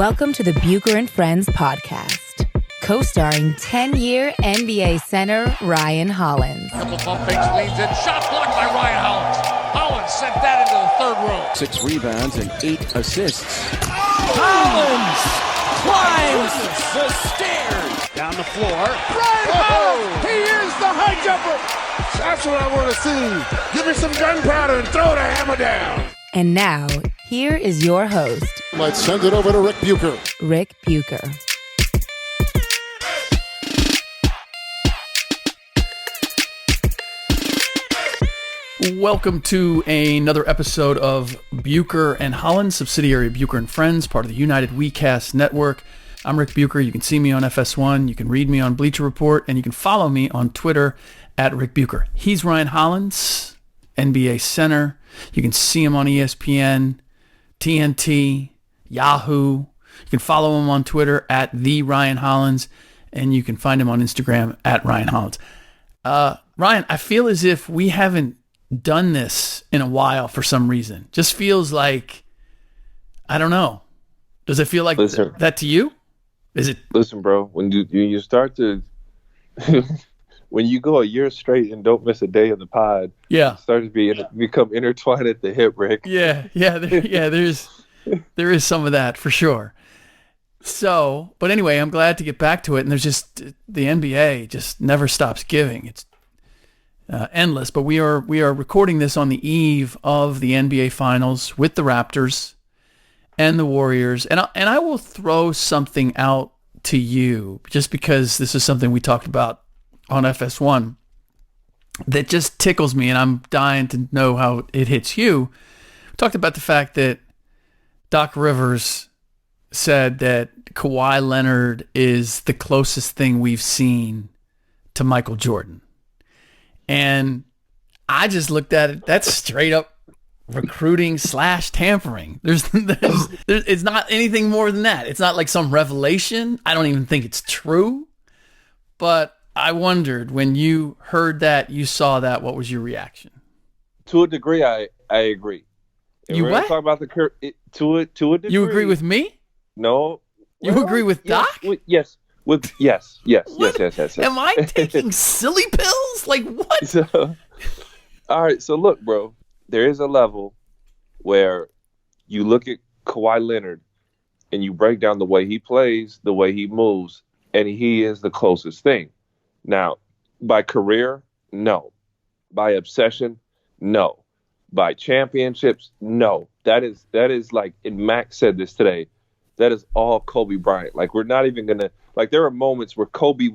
Welcome to the Bucher and Friends podcast, co-starring 10-year NBA center Ryan Hollins. Couple bump fakes, leans in, shot blocked by Ryan Hollins. Hollins sent that into the third row. 6 rebounds and 8 assists. Hollins climbs the stairs. Down the floor. Ryan Hollins, he is the high jumper. That's what I want to see. Give me some gunpowder and throw the hammer down. And now, here is your host, Let's send it over to Ric Bucher. Ric Bucher. Welcome to another episode of Bucher and Hollins, subsidiary of Bucher and Friends, part of the United WeCast network. I'm Ric Bucher. You can see me on FS1. You can read me on Bleacher Report, and you can follow me on Twitter at Ric Bucher. He's Ryan Hollins, NBA center. You can see him on ESPN, TNT, Yahoo. You can follow him on Twitter at the Ryan Hollins, and you can find him on Instagram at Ryan Hollins. Ryan, I feel as if we haven't done this in a while for some reason. Just feels like, I don't know. Does it feel like that to you? Is it? Listen, bro, when you start to when you go a year straight and don't miss a day of the pod, Yeah. you start to become intertwined at the hip, Rick. Yeah. There is some of that for sure. So, but anyway, I'm glad to get back to it. And there's just, the NBA just never stops giving. It's endless. But we are recording this on the eve of the NBA Finals with the Raptors and the Warriors. And I will throw something out to you just because this is something we talked about on FS1 that just tickles me, and I'm dying to know how it hits you. We talked about the fact that Doc Rivers said that Kawhi Leonard is the closest thing we've seen to Michael Jordan. And I just looked at it. That's straight up recruiting / tampering. There's it's not anything more than that. It's not like some revelation. I don't even think it's true. But I wondered, when you heard that, you saw that, what was your reaction? To a degree, I agree. And You we're what? Talk about to a degree. You agree with me? No. You agree with Doc? Yes. Yes. Am I taking silly pills? Like what? So, all right. So look, bro, there is a level where you look at Kawhi Leonard and you break down the way he plays, the way he moves, and he is the closest thing. Now, by career, no. By obsession, no. By championships, no. That is like, and Max said this today, that is all Kobe Bryant. Like, we're not even going to, like, there are moments where Kobe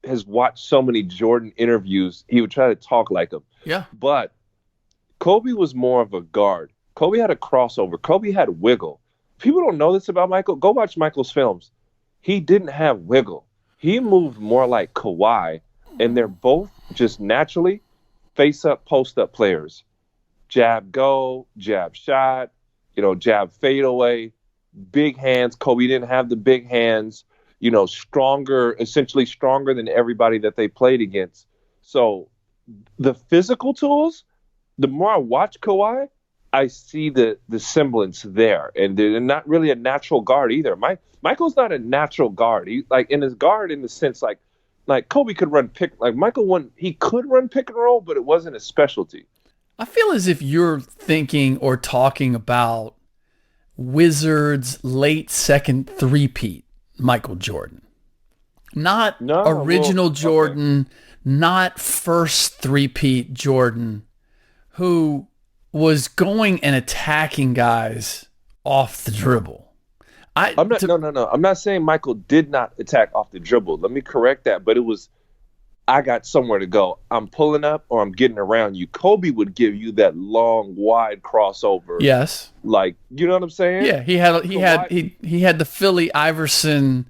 has watched so many Jordan interviews, he would try to talk like him. Yeah. But Kobe was more of a guard. Kobe had a crossover. Kobe had wiggle. People don't know this about Michael. Go watch Michael's films. He didn't have wiggle. He moved more like Kawhi, and they're both just naturally face-up, post-up players. Jab go, jab shot, jab fade away, big hands. Kobe didn't have the big hands, essentially stronger than everybody that they played against. So the physical tools, the more I watch Kawhi, I see the semblance there. And they're not really a natural guard either. Michael's not a natural guard. He in his guard in the sense like Kobe could run he could run pick and roll, but it wasn't a specialty. I feel as if you're thinking or talking about Wizards' late second three-peat Michael Jordan. Not original Jordan, not first three-peat Jordan, who was going and attacking guys off the dribble. No. I'm not saying Michael did not attack off the dribble. Let me correct that. But it was, I got somewhere to go. I'm pulling up or I'm getting around you. Kobe would give you that long, wide crossover. Yes. Like, you know what I'm saying? Yeah, he had the Philly Iverson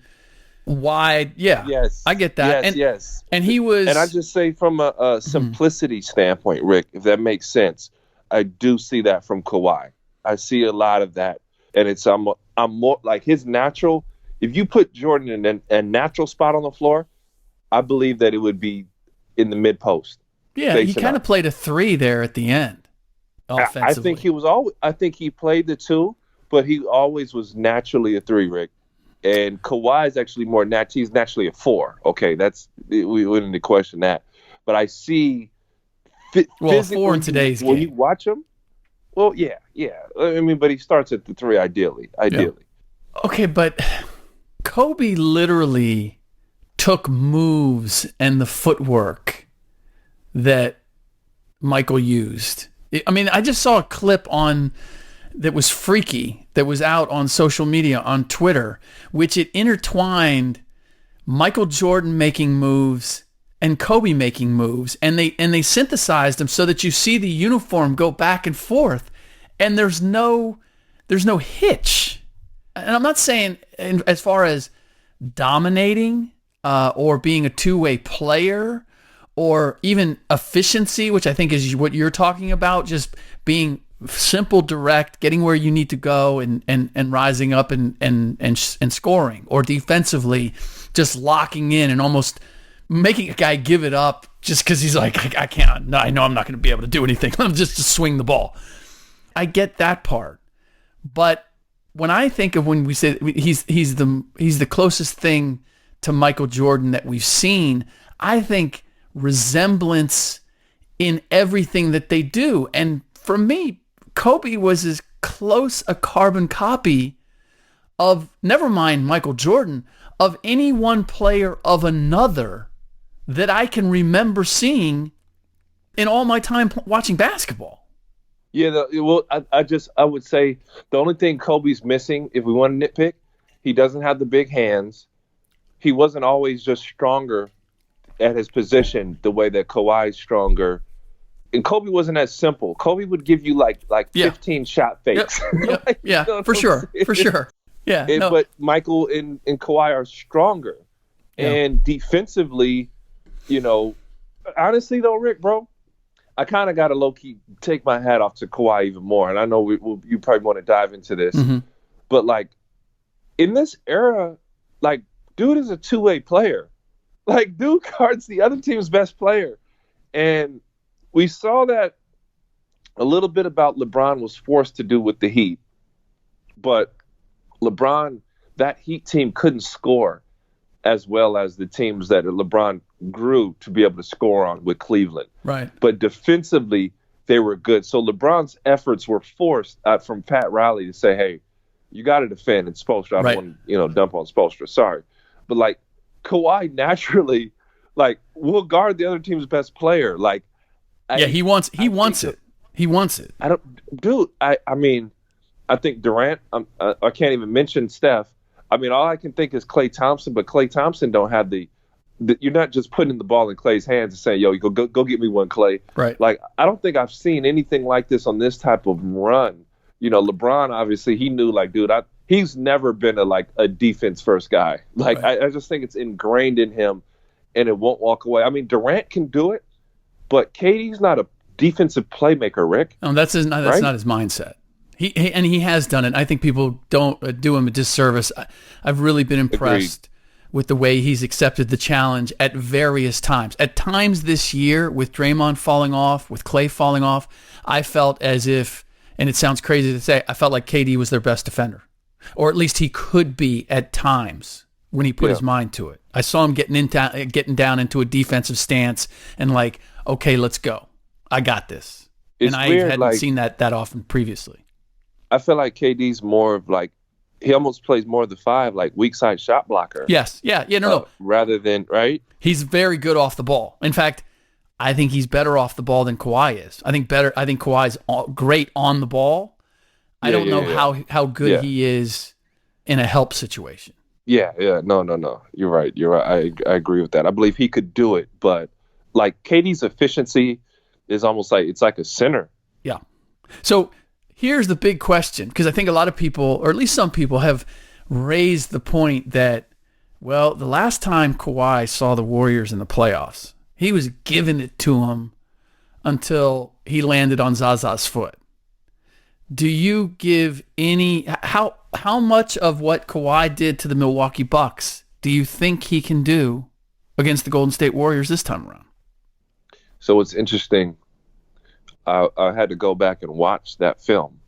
wide. Yeah. Yes. I get that. Yes. And he was. And I just say from a simplicity standpoint, Rick, if that makes sense, I do see that from Kawhi. I see a lot of that. And I'm more like his natural. If you put Jordan in a natural spot on the floor, I believe that it would be in the mid post. Yeah, he kind of played a three there at the end. Offensively, I think he played the two, but he always was naturally a 3, Rick. And Kawhi is actually more he's naturally a 4. Okay, we wouldn't need to question that. But I see a 4 in today's when game. you watch him. Well, yeah. I mean, but he starts at the 3 ideally. Yeah. Okay, but Kobe literally took moves and the footwork that Michael used. I mean, I just saw a clip that was freaky, that was out on social media, on Twitter, which it intertwined Michael Jordan making moves and Kobe making moves, and they synthesized them so that you see the uniform go back and forth, and there's no hitch. And I'm not saying as far as dominating or being a two-way player or even efficiency, which I think is what you're talking about, just being simple, direct, getting where you need to go and rising up and scoring, or defensively just locking in and almost making a guy give it up just because he's like, I can't. No, I know I'm not going to be able to do anything. I'm just to swing the ball. I get that part, but when I think of when we say he's the closest thing to Michael Jordan that we've seen, I think resemblance in everything that they do. And for me, Kobe was as close a carbon copy of, never mind Michael Jordan, of any one player of another that I can remember seeing in all my time watching basketball. Yeah, I would say the only thing Kobe's missing, if we want to nitpick, he doesn't have the big hands. He wasn't always just stronger at his position the way that Kawhi's stronger. And Kobe wasn't as simple. Kobe would give you like 15 shot fakes. Yep. For sure. Yeah. But Michael and Kawhi are stronger. Yeah. And defensively, honestly though, Rick, bro, I kind of got to low-key take my hat off to Kawhi even more. And I know you probably want to dive into this. Mm-hmm. But, in this era, dude is a two-way player. Dude guards the other team's best player. And we saw that a little bit about LeBron was forced to do with the Heat. But LeBron, that Heat team couldn't score as well as the teams that LeBron grew to be able to score on with Cleveland. Right. But defensively, they were good. So LeBron's efforts were forced from Pat Riley to say, hey, you got to defend. And Spoelstra, I don't want to dump on Spoelstra. Sorry. But, Kawhi naturally, will guard the other team's best player. He wants it. He wants it. I mean, I think Durant, I can't even mention Steph. I mean, all I can think is Klay Thompson, but Klay Thompson don't have you're not just putting the ball in Klay's hands and saying, yo, you go get me one, Klay. Right. I don't think I've seen anything like this on this type of run. LeBron, obviously, he knew, dude, he's never been a defense first guy. Right. I just think it's ingrained in him and it won't walk away. I mean, Durant can do it, but KD's not a defensive playmaker, Rick. No, that's not his mindset. He has done it. I think people don't do him a disservice. I've really been impressed with the way he's accepted the challenge at various times. At times this year, with Draymond falling off, with Klay falling off, I felt as if, and it sounds crazy to say, I felt like KD was their best defender. Or at least he could be at times when he put his mind to it. I saw him getting down into a defensive stance and okay, let's go. I got this. It's and I weird, hadn't seen that often previously. I feel like KD's more of he almost plays more of the 5, weak side shot blocker. Yes. Yeah. No. Rather than, right? He's very good off the ball. In fact, I think he's better off the ball than Kawhi is. I think Kawhi's great on the ball. I don't know how good he is in a help situation. Yeah. No. You're right. I agree with that. I believe he could do it, but KD's efficiency is almost it's like a center. Yeah. So here's the big question, because I think a lot of people, or at least some people, have raised the point that, well, the last time Kawhi saw the Warriors in the playoffs, he was giving it to them until he landed on Zaza's foot. Do you give how much of what Kawhi did to the Milwaukee Bucks do you think he can do against the Golden State Warriors this time around? So it's interesting. I had to go back and watch that film.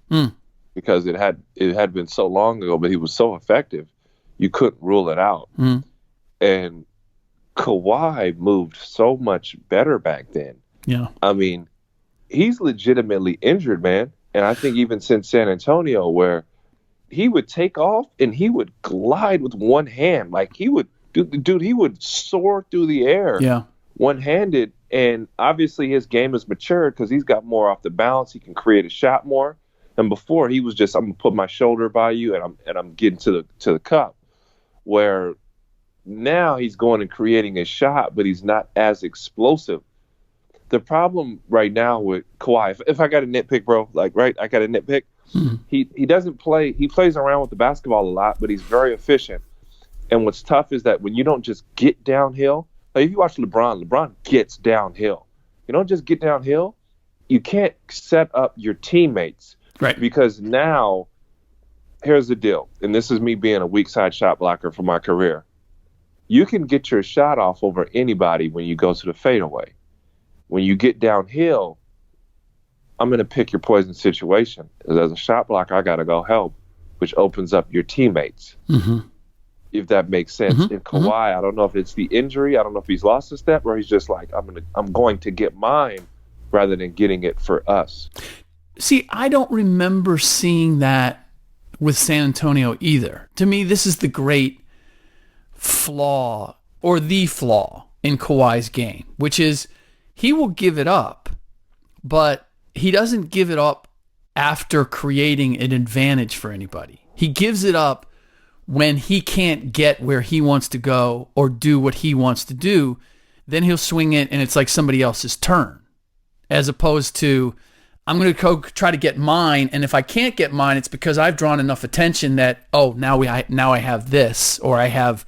because it had been so long ago, but he was so effective, you couldn't rule it out. And Kawhi moved so much better back then. Yeah. I mean, he's legitimately injured, man. And I think even since San Antonio, where he would take off and he would glide with one hand. Like he would soar through the air one-handed. And obviously his game has matured because he's got more off the bounce. He can create a shot more. And before he was just, I'm gonna put my shoulder by you and I'm getting to the cup. Where now he's going and creating a shot, but he's not as explosive. The problem right now with Kawhi, if I got to nitpick, bro, like, right, I got to nitpick. He doesn't play. He plays around with the basketball a lot, but he's very efficient. And what's tough is that when you don't just get downhill, like if you watch LeBron gets downhill. You don't just get downhill. You can't set up your teammates. Right. Because now, here's the deal, and this is me being a weak side shot blocker for my career. You can get your shot off over anybody when you go to the fadeaway. When you get downhill, I'm going to pick your poison situation. As a shot blocker, I got to go help, which opens up your teammates. If that makes sense. In Kawhi, I don't know if it's the injury. I don't know if he's lost a step or he's just like, I'm going to get mine rather than getting it for us. See, I don't remember seeing that with San Antonio either. To me, this is the great flaw or the flaw in Kawhi's game, which is he will give it up, but he doesn't give it up after creating an advantage for anybody. He gives it up when he can't get where he wants to go or do what he wants to do. Then he'll swing it and it's like somebody else's turn, as opposed to, I'm going to go try to get mine, and if I can't get mine, it's because I've drawn enough attention that, now I have this, or I have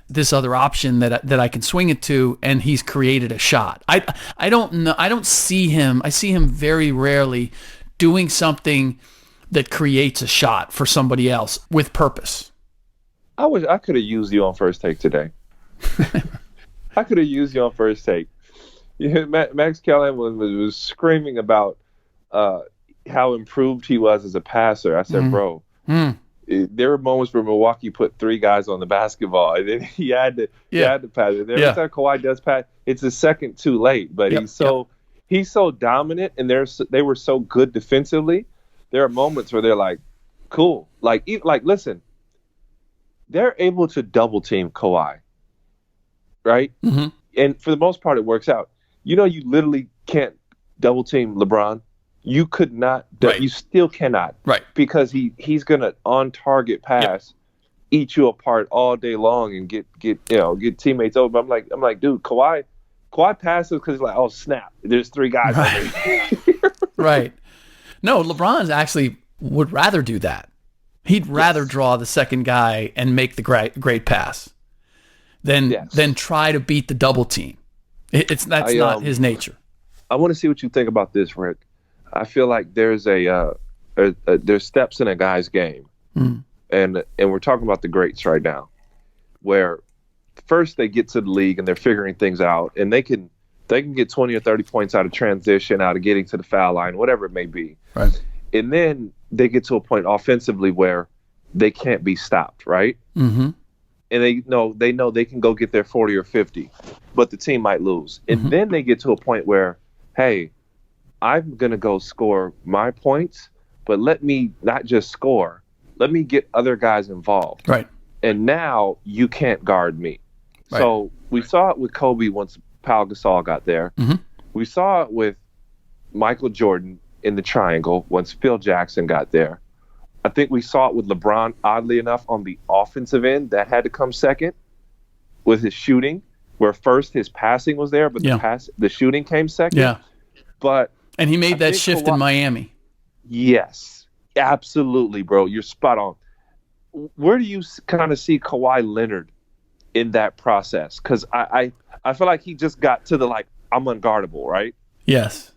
this other option that I can swing it to, and he's created a shot. I don't know. I don't see him. I see him very rarely doing something that creates a shot for somebody else with purpose. I wish I could have used you on First Take today. I could have used you on First Take. Max Kelly was screaming about how improved he was as a passer. I said, bro, there were moments where Milwaukee put 3 guys on the basketball, and then he had to pass it. Every time Kawhi does pass, it's a second too late. But he's so dominant, and they were so good defensively. There are moments where they're like, cool, listen, they're able to double team Kawhi, right? And for the most part, it works out. You literally can't double team LeBron. You could not. Right. You still cannot. Right. Because he's gonna on target pass, eat you apart all day long and get teammates over. I'm like, dude, Kawhi passes because he's like, oh snap, there's 3 guys. Right. Right. No, LeBron's actually would rather do that. He'd rather draw the second guy and make the great pass than try to beat the double team. That's not his nature. I want to see what you think about this, Rick. I feel like there's there's steps in a guy's game, and we're talking about the greats right now, where first they get to the league and they're figuring things out, and they can get 20 or 30 points out of transition, out of getting to the foul line, whatever it may be. Right. And then they get to a point offensively where they can't be stopped, right? And they know they can go get their 40 or 50, but the team might lose. And then they get to a point where, hey, I'm going to go score my points, but let me not just score. Let me get other guys involved. Right. And now you can't guard me. Right. So we saw it with Kobe once Pau Gasol got there. We saw it with Michael Jordan in the triangle once Phil Jackson got there. I think we saw it with LeBron, oddly enough, on the offensive end. That had to come second with his shooting, where first his passing was there, but the shooting came second. Yeah. And he made that shift in Miami. Yes, absolutely, bro. You're spot on. Where do you kind of see Kawhi Leonard in that process? Because I feel like he just got to the I'm unguardable, right? Yes.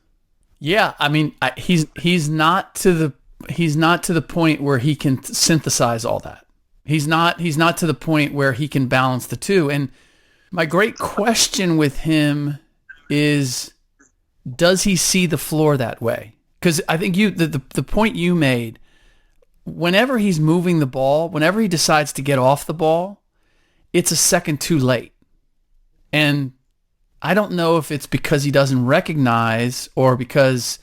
Yeah. I mean, he's not to the point where he can synthesize all that. He's not to the point where he can balance the two. And my great question with him is, does he see the floor that way? Because I think the point you made, whenever he's moving the ball, whenever he decides to get off the ball, it's a second too late. And I don't know if it's because he doesn't recognize or because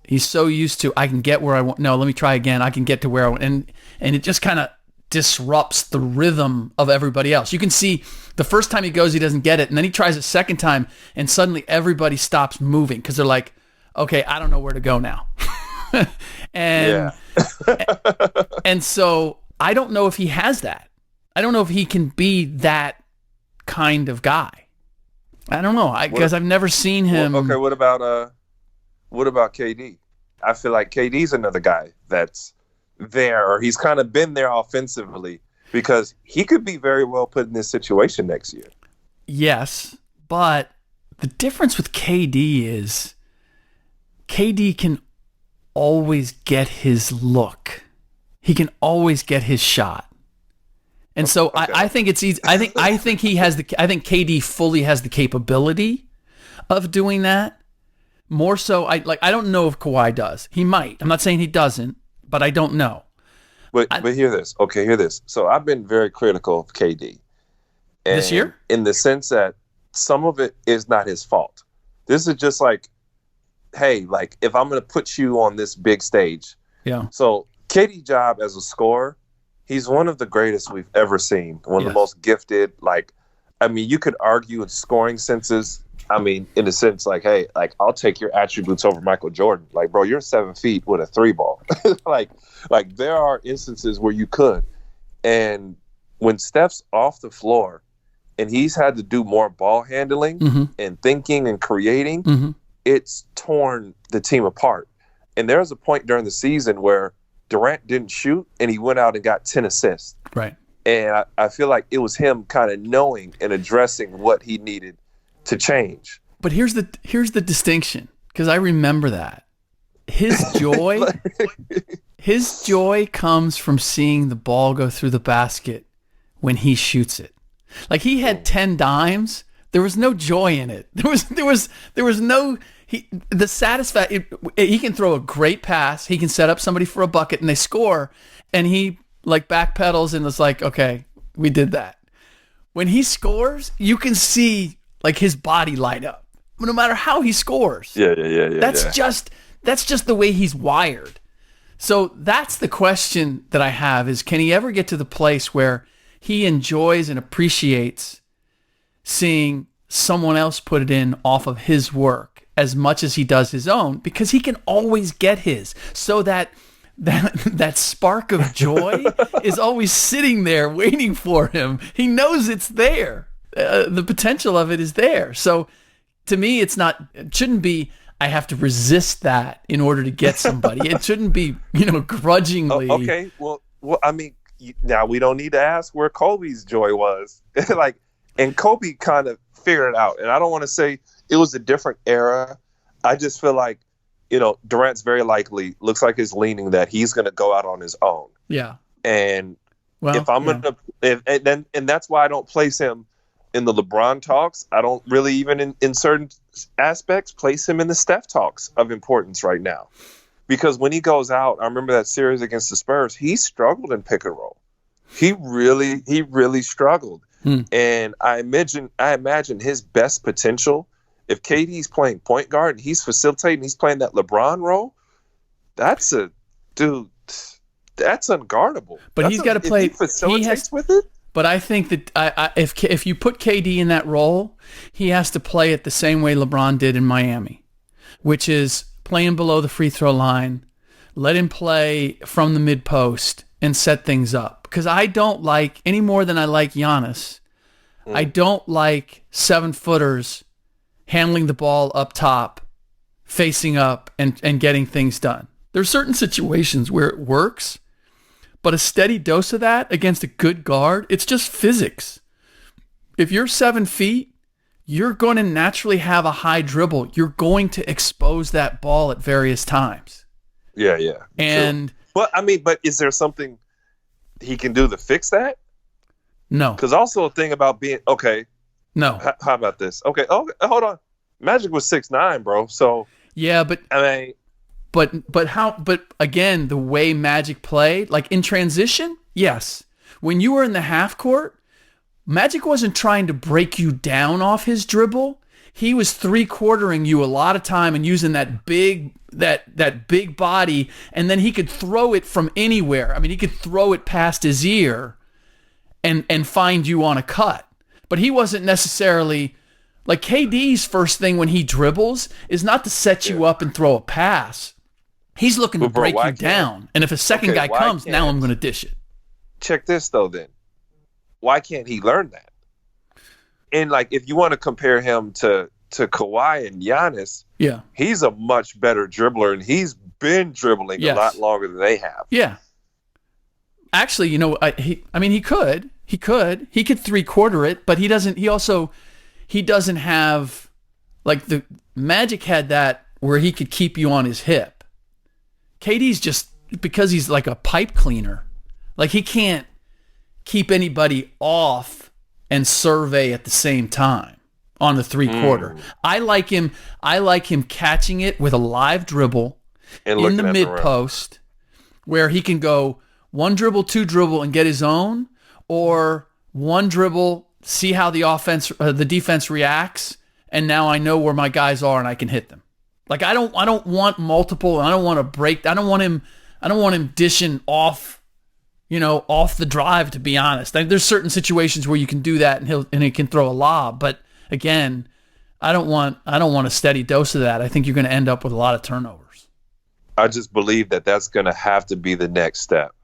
he's so used to, I can get where I want. No, let me try again. I can get to where I want. And it just kind of disrupts the rhythm of everybody else. You can see the first time he goes, he doesn't get it. And then he tries a second time and suddenly everybody stops moving because they're like, okay, I don't know where to go now. and and so I don't know if he has that. I don't know if he can be that kind of guy. I don't know because I've never seen him. Okay, what about KD? I feel like KD's another guy that's there, or he's kind of been there offensively because he could be very well put in this situation next year. Yes, but the difference with KD is KD can always get his look. He can always get his shot. And so okay. I think it's easy. I think KD fully has the capability of doing that. More so, I don't know if Kawhi does. He might. I'm not saying he doesn't, but I don't know. But hear this. Okay, hear this. So I've been very critical of KD. And this year? In the sense that some of it is not his fault. This is just like, hey, like if I'm going to put you on this big stage. Yeah. So KD's job as a scorer, he's one of the greatest we've ever seen. One of the most gifted. Like, I mean, you could argue in scoring senses. I mean, in a sense, like, hey, like I'll take your attributes over Michael Jordan. Like, bro, you're 7 feet with a 3-ball. like there are instances where you could. And when Steph's off the floor and he's had to do more ball handling and thinking and creating, it's torn the team apart. And there was a point during the season where Durant didn't shoot and he went out and got 10 assists. Right. And I feel like it was him kind of knowing and addressing what he needed to change. But here's the distinction, because I remember that. His joy comes from seeing the ball go through the basket when he shoots it. Like he had 10 dimes, there was no joy in it. There was no the satisfaction. He can throw a great pass, he can set up somebody for a bucket and they score, and he like backpedals and is like, okay, we did that. When he scores, you can see like his body light up, no matter how he scores. Yeah. That's just the way he's wired. So that's the question that I have is, can he ever get to the place where he enjoys and appreciates seeing someone else put it in off of his work as much as he does his own, because he can always get his. So that spark of joy is always sitting there waiting for him. He knows it's there. The potential of it is there. So to me, it shouldn't be, I have to resist that in order to get somebody. It shouldn't be, grudgingly. Oh, okay. Well, I mean, now we don't need to ask where Kobe's joy was. And Kobe kind of figured it out. And I don't want to say it was a different era. I just feel like, Durant's very likely, looks like he's leaning that he's going to go out on his own. Yeah. And if I'm going to, and that's why I don't place him in the LeBron talks. I don't really even in certain aspects place him in the Steph talks of importance right now. Because when he goes out, I remember that series against the Spurs, he struggled in pick and roll. He really struggled. And I imagine his best potential, if KD's playing point guard and he's facilitating, he's playing that LeBron role, that's unguardable. But he's got to play. He facilitates with it. But I think that if you put KD in that role, he has to play it the same way LeBron did in Miami, which is playing below the free throw line, let him play from the mid post and set things up. Because I don't like, any more than I like Giannis, I don't like 7-footers handling the ball up top, facing up, and getting things done. There are certain situations where it works, but a steady dose of that against a good guard, it's just physics. If you're 7 feet, you're going to naturally have a high dribble. You're going to expose that ball at various times. Yeah. And sure. But is there something he can do to fix that? No. Because also a thing about being okay. No. How about this? Okay. Oh, hold on. Magic was 6'9", bro. So yeah, but I mean, But again, the way Magic played, like in transition, yes. When you were in the half court, Magic wasn't trying to break you down off his dribble. He was 3-quartering you a lot of time and using that big body, and then he could throw it from anywhere. I mean, he could throw it past his ear and find you on a cut. But he wasn't necessarily like KD's first thing when he dribbles is not to set you up and throw a pass. He's looking to break you down. And if a second guy comes, now I'm going to dish it. Check this though then. Why can't he learn that? And like if you want to compare him to Kawhi and Giannis, he's a much better dribbler, and he's been dribbling a lot longer than they have. Yeah. Actually, he could 3-quarter it, but he doesn't. He doesn't have like the Magic had that where he could keep you on his hip. KD's just because he's like a pipe cleaner, like he can't keep anybody off and survey at the same time on the 3-quarter. I like him catching it with a live dribble and in the mid post where he can go 1 dribble, 2 dribble and get his own, or 1 dribble, see how the defense reacts, and now I know where my guys are and I can hit them. Like I don't want multiple, and I don't want to break. I don't want him dishing off the drive, to be honest. There's certain situations where you can do that and he can throw a lob, but again, I don't want a steady dose of that. I think you're going to end up with a lot of turnovers. I just believe that that's going to have to be the next step.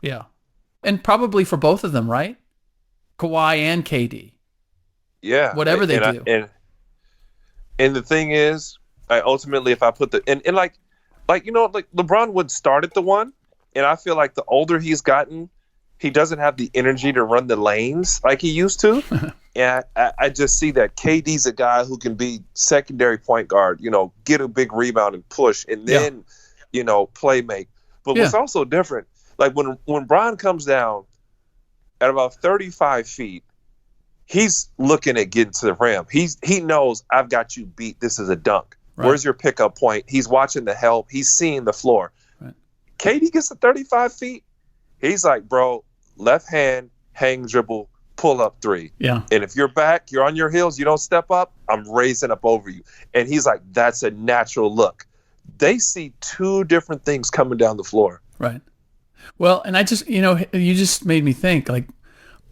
Yeah. And probably for both of them, right? Kawhi and KD. Yeah. Whatever they do. And the thing is, ultimately if I put like LeBron would start at the 1. And I feel like the older he's gotten, he doesn't have the energy to run the lanes like he used to. And I just see that KD's a guy who can be secondary point guard, get a big rebound and push, and then, play make. But what's also different, like when Bron comes down at about 35 feet, he's looking at getting to the rim. He knows I've got you beat. This is a dunk. Right. Where's your pickup point? He's watching the help. He's seeing the floor. KD gets to 35 feet. He's like, bro, left hand, hang dribble, pull up 3. Yeah. And if you're back, you're on your heels, you don't step up, I'm raising up over you. And he's like, that's a natural look. They see 2 different things coming down the floor. Right. Well, and I just, you just made me think, like,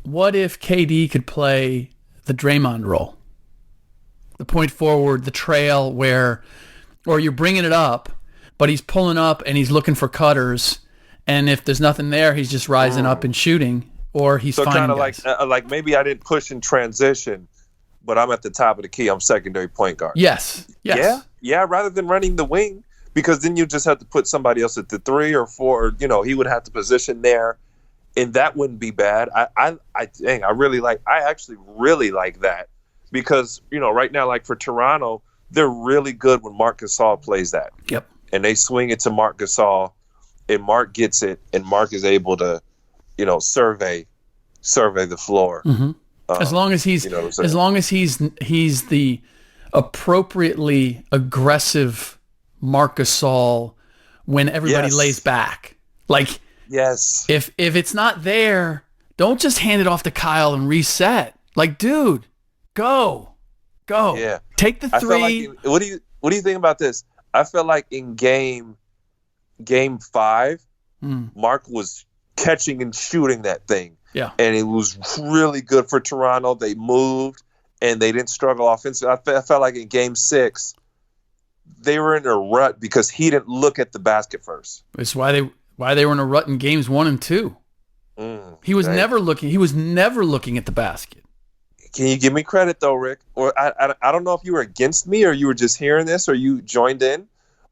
what if KD could play the Draymond role? The point forward, the trail or you're bringing it up, but he's pulling up and he's looking for cutters, and if there's nothing there, he's just rising up and shooting, or he's finding kind of like maybe I didn't push in transition, but I'm at the top of the key. I'm secondary point guard. Yes. Yeah. Rather than running the wing, because then you just have to put somebody else at the 3 or 4. He would have to position there, and that wouldn't be bad. I actually really like that, because right now, like for Toronto, they're really good when Marc Gasol plays that. Yep. And they swing it to Marc Gasol, and Marc gets it, and Marc is able to, survey the floor. Mm-hmm. As long as he's the appropriately aggressive Marc Gasol when everybody lays back. Like, yes, if it's not there, don't just hand it off to Kyle and reset. Like, dude, go. Yeah, take the 3. What do you think about this? I felt like in game 5, Marc was catching and shooting that thing. Yeah. And it was really good for Toronto. They moved and they didn't struggle offensively. I felt like in game 6, they were in a rut because he didn't look at the basket first. It's why they were in a rut in games 1 and 2. He was never looking at the basket. Can you give me credit though, Rick? Or I don't know if you were against me or you were just hearing this or you joined in,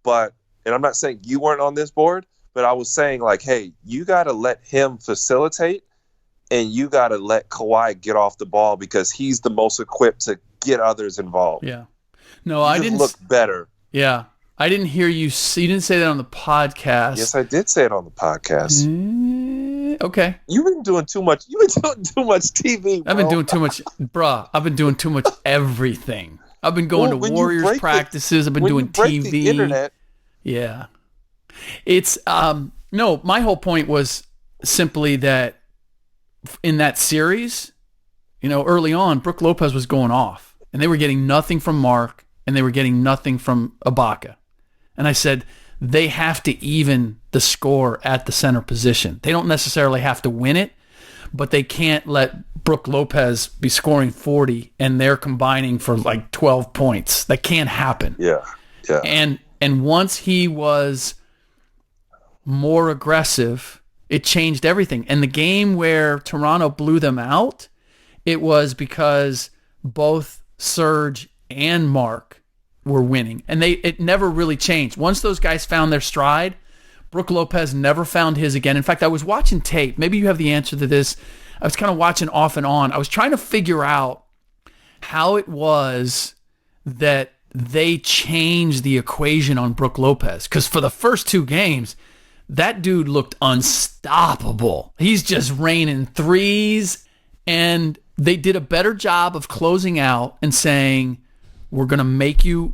and I'm not saying you weren't on this board, but I was saying like, hey, you got to let him facilitate, and you got to let Kawhi get off the ball because he's the most equipped to get others involved. Yeah. No, I didn't look better. Yeah. I didn't hear you. You didn't say that on the podcast. Yes, I did say it on the podcast. Okay. You've been doing too much. You've been doing too much TV, bro. I've been doing too much, bruh. I've been doing too much everything. I've been going to Warriors practices. I've been doing TV. The internet, yeah. It's no, my whole point was simply that in that series, early on, Brook Lopez was going off, and they were getting nothing from Mark, and they were getting nothing from Ibaka. And I said, they have to even the score at the center position. They don't necessarily have to win it, but they can't let Brook Lopez be scoring 40 and they're combining for like 12 points. That can't happen. Yeah. And once he was more aggressive, it changed everything. And the game where Toronto blew them out, it was because both Serge and Mark were winning. And it never really changed. Once those guys found their stride, Brook Lopez never found his again. In fact, I was watching tape. Maybe you have the answer to this. I was kind of watching off and on. I was trying to figure out how it was that they changed the equation on Brook Lopez. Because for the first two games, that dude looked unstoppable. He's just raining threes. And they did a better job of closing out and saying, we're gonna make you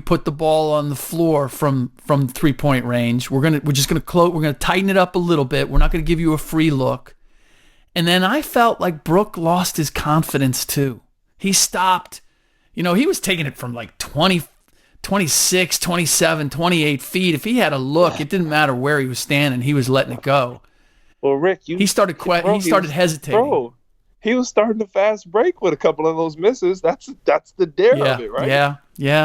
put the ball on the floor from 3-point range. We're gonna tighten it up a little bit. We're not gonna give you a free look. And then I felt like Brook lost his confidence too. He stopped, he was taking it from like 20, 26, 27, 28 feet. If he had a look, it didn't matter where he was standing. He was letting it go. Well, Rick, he started hesitating. Bro, he was starting to fast break with a couple of those misses. That's the dare of it, right? Yeah.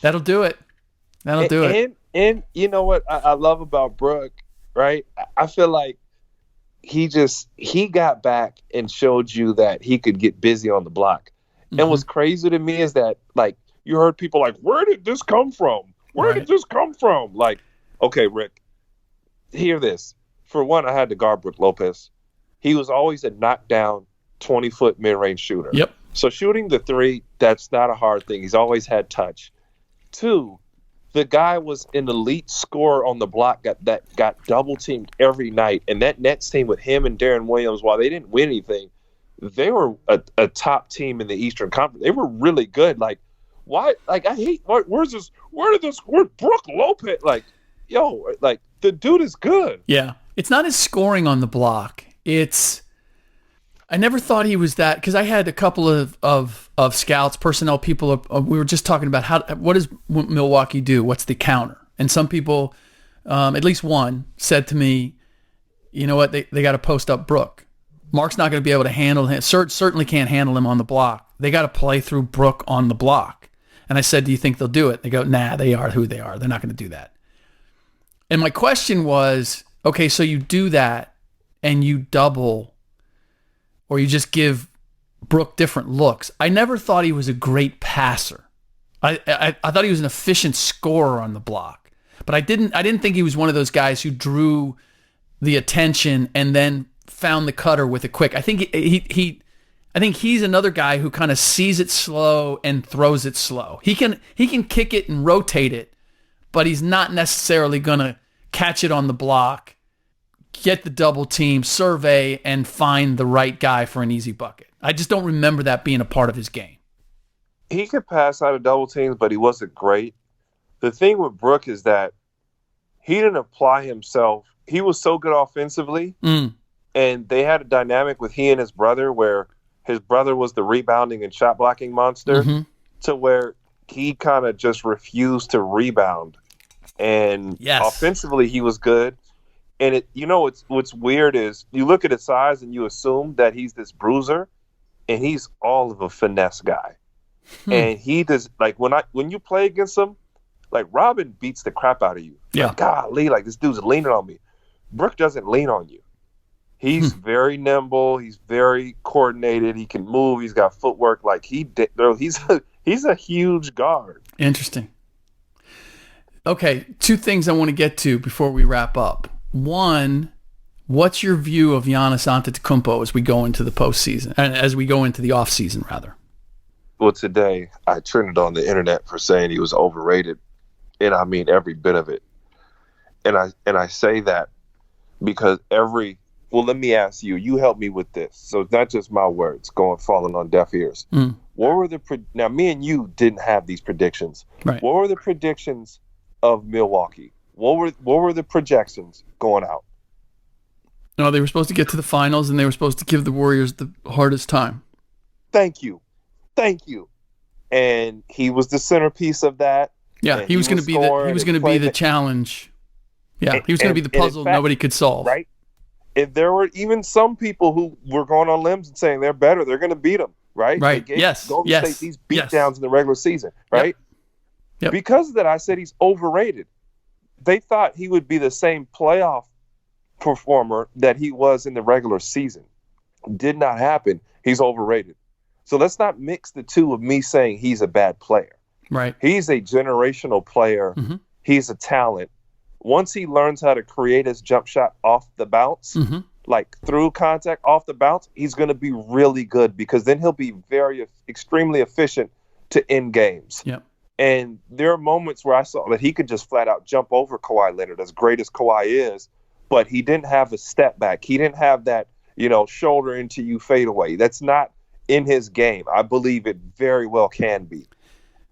That'll do it. And you know what I love about Brook, right? I feel like he got back and showed you that he could get busy on the block. Mm-hmm. And what's crazy to me is that, like, you heard people like, where did this come from? Where did this come from? Like, okay, Rick, hear this. For one, I had to guard Brook Lopez. He was always a knockdown 20-foot mid-range shooter. Yep. So shooting the three, that's not a hard thing. He's always had touch. Two, the guy was an elite scorer on the block that got double-teamed every night. And that Nets team with him and Darren Williams, while they didn't win anything, they were a top team in the Eastern Conference. They were really good. Like, why? Like, I hate, where's Brook Lopez? Like, yo, like, the dude is good. Yeah. It's not his scoring on the block. I never thought he was that, because I had a couple of scouts, personnel people. We were just talking about what does Milwaukee do? What's the counter? And some people, at least one, said to me, you know what? They got to post up Brook. Mark's not going to be able to handle him. Serge certainly can't handle him on the block. They got to play through Brook on the block. And I said, do you think they'll do it? They go, nah, they are who they are. They're not going to do that. And my question was, okay, so you do that and you double, or you just give Brook different looks. I never thought he was a great passer. I thought he was an efficient scorer on the block, but I didn't think he was one of those guys who drew the attention and then found the cutter with it quick. I think I think he's another guy who kind of sees it slow and throws it slow. He can kick it and rotate it, but he's not necessarily going to catch it on the block, get the double team, survey, and find the right guy for an easy bucket. I just don't remember that being a part of his game. He could pass out of double teams, but he wasn't great. The thing with Brook is that he didn't apply himself. He was so good offensively, and they had a dynamic with he and his brother where his brother was the rebounding and shot blocking monster, to where he kind of just refused to rebound. And offensively, he was good. And what's weird is you look at his size and you assume that he's this bruiser, and he's all of a finesse guy. And he does, like, when you play against him, like, Robin beats the crap out of you. Yeah. Like, golly, like, this dude's leaning on me. Brook doesn't lean on you. He's very nimble. He's very coordinated. He can move. He's got footwork. Like, he's a huge guard. Interesting. Okay, two things I want to get to before we wrap up. One, what's your view of Giannis Antetokounmpo as we go into the postseason, and as we go into the offseason, rather? Well, today I trended on the internet for saying he was overrated, and I mean every bit of it. And I say that because every Well, let me ask you. You help me with this. So it's not just my words falling on deaf ears. What were now? Me and you didn't have these predictions. Right. What were the predictions of Milwaukee? What were the projections going out? No, they were supposed to get to the finals, and they were supposed to give the Warriors the hardest time. Thank you. And he was the centerpiece of that. Yeah, he was going to be the challenge. Yeah, he was going to be the puzzle nobody could solve. Right. If there were even some people who were going on limbs and saying they're better, they're going to beat them. Right. Right. They gave Golden State these beatdowns in the regular season. Right. Yep. Because of that, I said he's overrated. They thought he would be the same playoff performer that he was in the regular season. Did not happen. He's overrated. So let's not mix the two of me saying he's a bad player. Right. He's a generational player. Mm-hmm. He's a talent. Once he learns how to create his jump shot off the bounce, like through contact off the bounce, he's going to be really good because then he'll be extremely efficient to end games. Yep. And there are moments where I saw that he could just flat out jump over Kawhi Leonard, as great as Kawhi is, but he didn't have a step back. He didn't have that, shoulder into you fadeaway. That's not in his game. I believe it very well can be.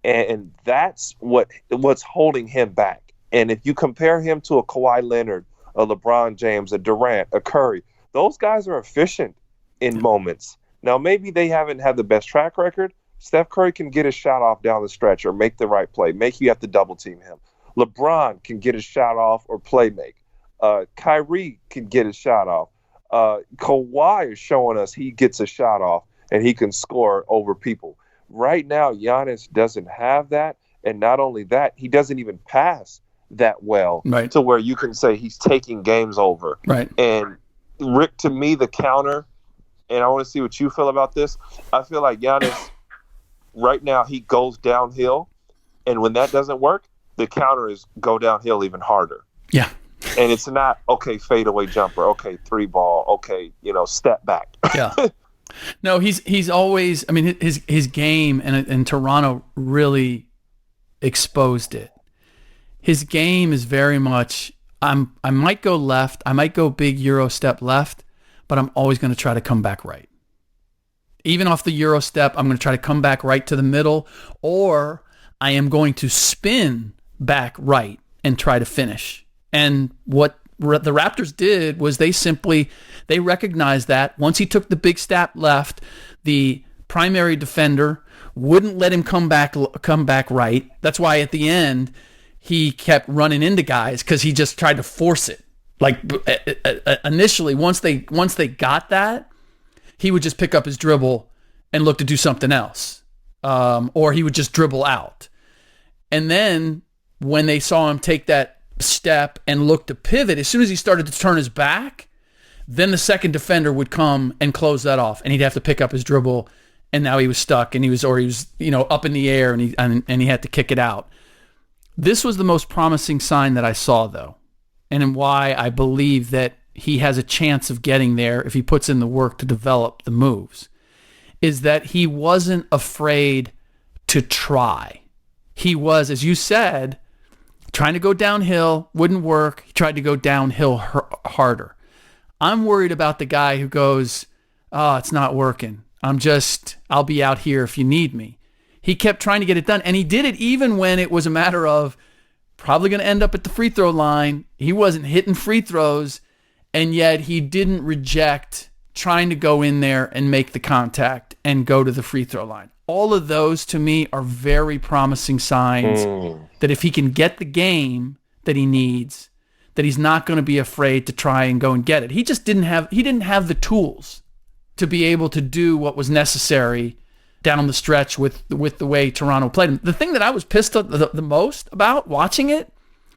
And that's what's holding him back. And if you compare him to a Kawhi Leonard, a LeBron James, a Durant, a Curry, those guys are efficient in moments. Now, maybe they haven't had the best track record. Steph Curry can get a shot off down the stretch or make the right play. Make you have to double team him. LeBron can get a shot off or play make. Kyrie can get a shot off. Kawhi is showing us he gets a shot off and he can score over people. Right now, Giannis doesn't have that. And not only that, he doesn't even pass that well to where you can say he's taking games over. Right. And Rick, to me, the counter, and I want to see what you feel about this. I feel like Giannis, right now, he goes downhill. And when that doesn't work, the counter is go downhill even harder. Yeah. And it's not, okay, fadeaway jumper, okay, 3-ball, okay, step back. Yeah. No, he's always, I mean, his game and Toronto really exposed it. His game is very much, I might go left, I might go big Euro step left, but I'm always going to try to come back right. Even off the Euro step, I'm going to try to come back right to the middle, or I am going to spin back right and try to finish. And what the Raptors did was they recognized that once he took the big step left, the primary defender wouldn't let him come back right. That's why at the end he kept running into guys because he just tried to force it. Like initially, once they got that, he would just pick up his dribble and look to do something else, or he would just dribble out. And then when they saw him take that step and look to pivot, as soon as he started to turn his back, then the second defender would come and close that off, and he'd have to pick up his dribble, and now he was stuck, and he was up in the air, and he had to kick it out. This was the most promising sign that I saw, though, and why I believe that he has a chance of getting there if he puts in the work to develop the moves, is that he wasn't afraid to try. He was, as you said, trying to go downhill, wouldn't work. He tried to go downhill harder. I'm worried about the guy who goes, it's not working. I'll be out here if you need me. He kept trying to get it done, and he did it even when it was a matter of probably going to end up at the free throw line. He wasn't hitting free throws, and yet he didn't reject trying to go in there and make the contact and go to the free throw line. All of those, to me, are very promising signs that if he can get the game that he needs, that he's not going to be afraid to try and go and get it. He just didn't have the tools to be able to do what was necessary down the stretch with the way Toronto played him. The thing that I was pissed at the most about watching it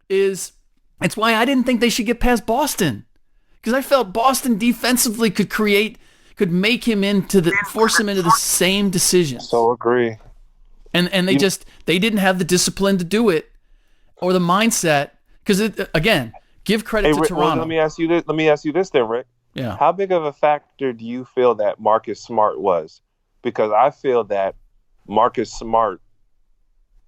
is it's why I didn't think they should get past Boston, because I felt Boston defensively could make him force him into the same decision. So agree. And they didn't have the discipline to do it or the mindset, because again, give credit to Toronto. Well, let me ask you this then, Rick. Yeah. How big of a factor do you feel that Marcus Smart was? Because I feel that Marcus Smart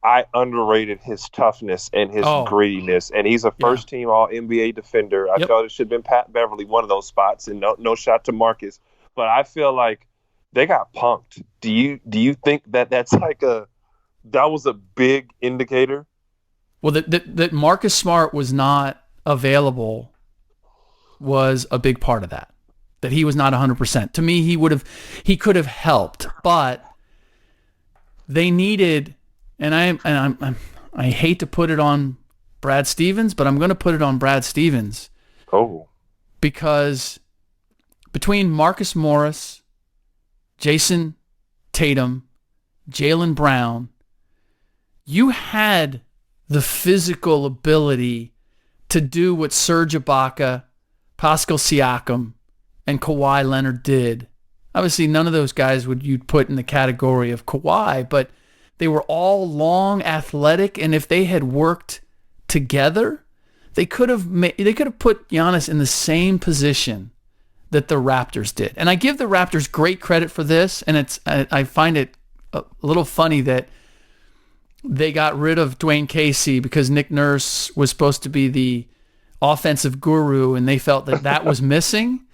I underrated his toughness and his grittiness, and he's a first-team All-NBA defender. I felt it should have been Pat Beverly, one of those spots, and no shot to Marcus. But I feel like they got punked. Do you think that's like that was a big indicator? Well, that Marcus Smart was not available was a big part of that. That he was not 100%. To me, he could have helped, but they needed. And I hate to put it on Brad Stevens, but I'm going to put it on Brad Stevens. Oh, because between Marcus Morris, Jason Tatum, Jaylen Brown, you had the physical ability to do what Serge Ibaka, Pascal Siakam, and Kawhi Leonard did. Obviously, none of those guys you'd put in the category of Kawhi, but they were all long, athletic, and if they had worked together, they could have put Giannis in the same position that the Raptors did. And I give the Raptors great credit for this, and I find it a little funny that they got rid of Dwayne Casey because Nick Nurse was supposed to be the offensive guru, and they felt that was missing.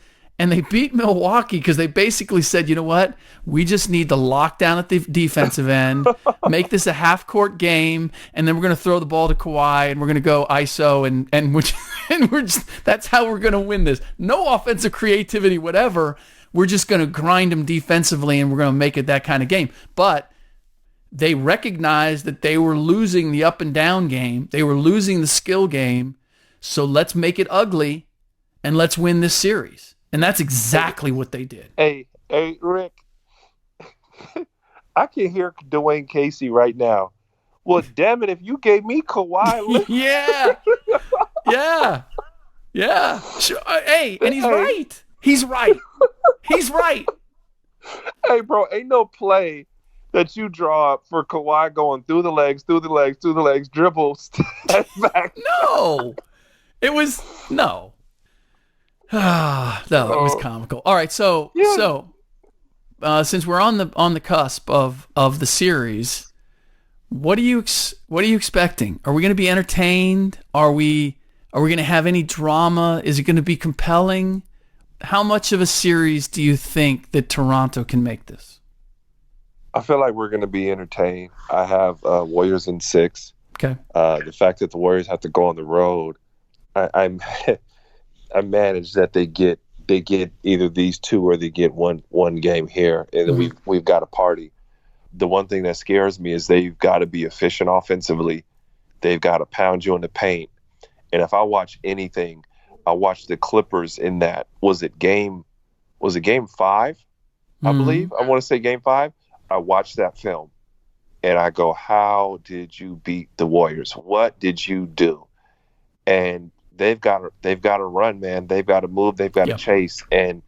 And they beat Milwaukee because they basically said, you know what? We just need to lock down at the defensive end, make this a half-court game, and then we're going to throw the ball to Kawhi, and we're going to go ISO, and we're just, that's how we're going to win this. No offensive creativity, whatever. We're just going to grind them defensively, and we're going to make it that kind of game. But they recognized that they were losing the up-and-down game. They were losing the skill game. So let's make it ugly, and let's win this series. And that's exactly what they did. Hey, Rick, I can hear Dwayne Casey right now. Well, damn it, if you gave me Kawhi. Yeah. Sure. Hey, and he's right. He's right. Hey, bro, ain't no play that you draw up for Kawhi going through the legs, dribble, step back. No. It was, no. No, it was comical. All right, so since we're on the cusp of the series, what are you expecting? Are we going to be entertained? Are we going to have any drama? Is it going to be compelling? How much of a series do you think that Toronto can make this? I feel like we're going to be entertained. I have Warriors in 6. Okay. The fact that the Warriors have to go on the road, I manage that they get either these two or they get one game here, and then we've got a party. The one thing that scares me is they've got to be efficient offensively. They've got to pound you in the paint. And if I watch anything, I watched the Clippers in that. Was it game 5? I believe. I want to say game 5. I watched that film, and I go, "How did you beat the Warriors? What did you do?" And they've got to run, man. They've got to move. They've got to chase. And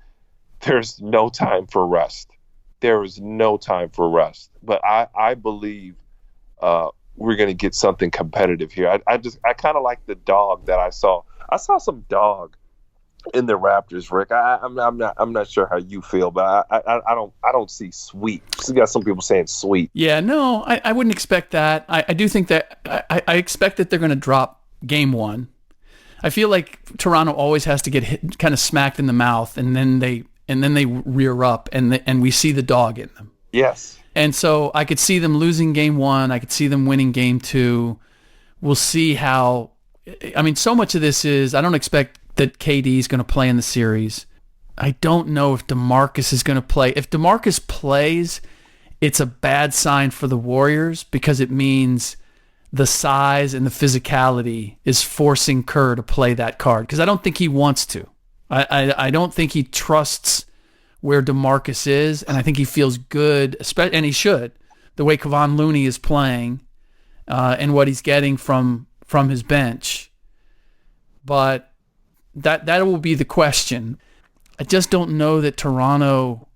there's no time for rest. There is no time for rest. But I believe we're going to get something competitive here. I kind of like the dog that I saw. I saw some dog in the Raptors, Rick. I'm not sure how you feel, but I don't see sweet. You got some people saying sweet. Yeah, no, I wouldn't expect that. I do think that I expect that they're going to drop game 1. I feel like Toronto always has to get hit, kind of smacked in the mouth, and then they rear up, and we see the dog in them. Yes. And so I could see them losing game 1. I could see them winning game 2. We'll see how. I mean, so much of this is I don't expect that KD is going to play in the series. I don't know if DeMarcus is going to play. If DeMarcus plays, it's a bad sign for the Warriors because it means the size and the physicality is forcing Kerr to play that card because I don't think he wants to. I don't think he trusts where DeMarcus is, and I think he feels good, and he should, the way Kevon Looney is playing and what he's getting from his bench. But that will be the question. I just don't know that Toronto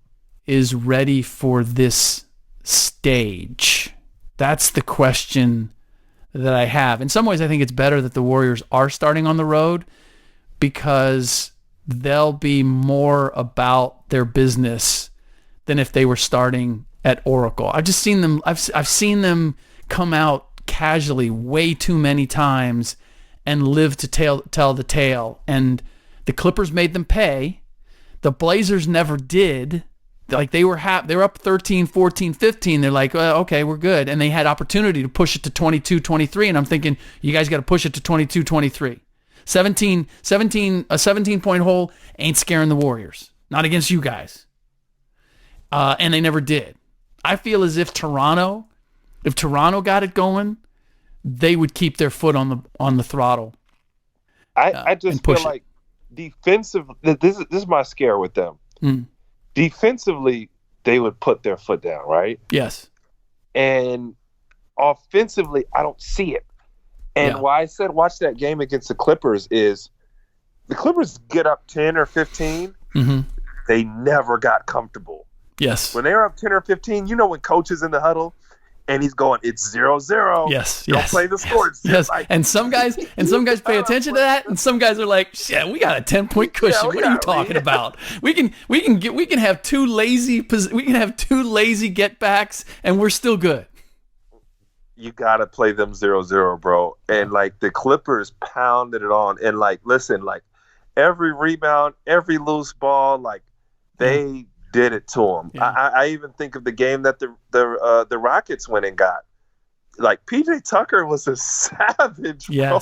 is ready for this stage. That's the question that I have. In some ways, I think it's better that the Warriors are starting on the road because they'll be more about their business than if they were starting at Oracle. I've just seen them. I've seen them come out casually way too many times and lived to tell the tale. And the Clippers made them pay. The Blazers never did. Like they were up 13, 14, 15. They're like, well, okay, we're good. And they had opportunity to push it to 22, 23. And I'm thinking, you guys got to push it to 22, 23. A 17-point hole ain't scaring the Warriors. Not against you guys. And they never did. I feel as if Toronto got it going, they would keep their foot on the throttle. I just feel like defensive. This is my scare with them. Defensively, they would put their foot down, right? Yes. And offensively, I don't see it. And why I said watch that game against the Clippers is the Clippers get up 10 or 15, they never got comfortable. Yes. When they were up 10 or 15, when coach is in the huddle and he's going, it's 0-0. Yes. Don't play the score. Yes. Like, and some guys pay attention to that, and some guys are like, shit, we got a 10-point cushion. What are you talking about? We can have two lazy get-backs and we're still good. You got to play them 0-0, bro. And like the Clippers pounded it on. And like, listen, like every rebound, every loose ball, like they did it to them. Yeah. I even think of the game that the Rockets went and got. Like PJ Tucker was a savage, bro.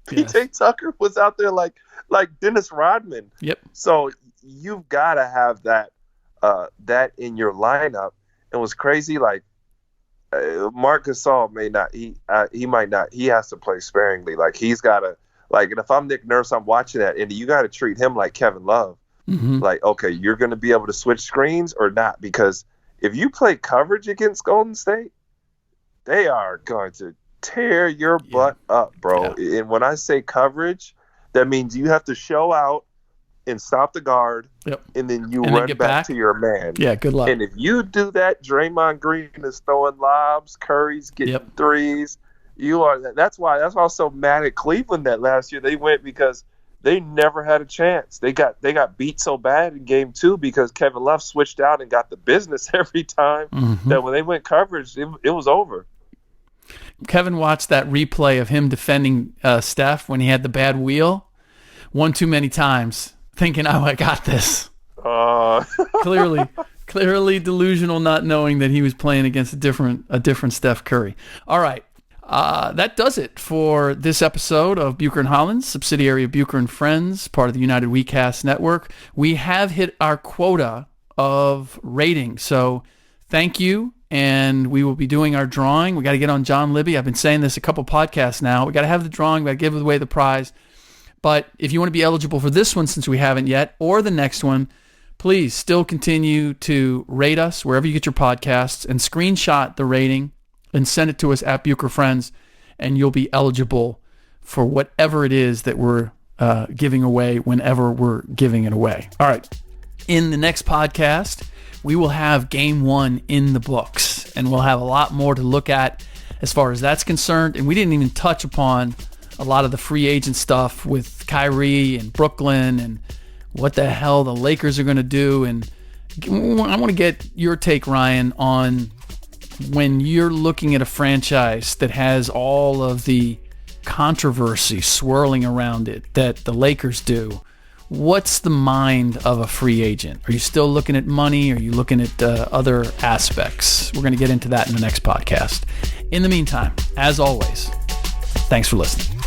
PJ Tucker was out there like Dennis Rodman. Yep. So you've got to have that in your lineup. It was crazy. Like Marc Gasol may not. He might not. He has to play sparingly. Like he's got to. Like, and if I'm Nick Nurse, I'm watching that, and you got to treat him like Kevin Love. Like, okay, you're going to be able to switch screens or not? Because if you play coverage against Golden State, they are going to tear your butt up, bro. Yeah. And when I say coverage, that means you have to show out and stop the guard, and then you run back to your man. Yeah, good luck. And if you do that, Draymond Green is throwing lobs, Curry's getting threes. That's why I was so mad at Cleveland that last year they went, because they never had a chance. They got beat so bad in game 2 because Kevin Love switched out and got the business every time that when they went coverage, it was over. Kevin watched that replay of him defending Steph when he had the bad wheel one too many times, thinking, oh, I got this. Clearly delusional, not knowing that he was playing against a different Steph Curry. All right. That does it for this episode of Bucher and Hollins, subsidiary of Bucher and Friends, part of the United WeCast network. We have hit our quota of ratings, so thank you, and we will be doing our drawing. We got to get on John Libby. I've been saying this a couple podcasts now. We got to have the drawing. We got to give away the prize. But if you want to be eligible for this one, since we haven't yet, or the next one, please still continue to rate us wherever you get your podcasts and screenshot the rating and send it to us at Bucher Friends, and you'll be eligible for whatever it is that we're giving away whenever we're giving it away. All right. In the next podcast, we will have Game 1 in the books, and we'll have a lot more to look at as far as that's concerned. And we didn't even touch upon a lot of the free agent stuff with Kyrie and Brooklyn and what the hell the Lakers are going to do. And I want to get your take, Ryan, on when you're looking at a franchise that has all of the controversy swirling around it that the Lakers do, what's the mind of a free agent? Are you still looking at money? Are you looking at other aspects? We're going to get into that in the next podcast. In the meantime, as always, thanks for listening.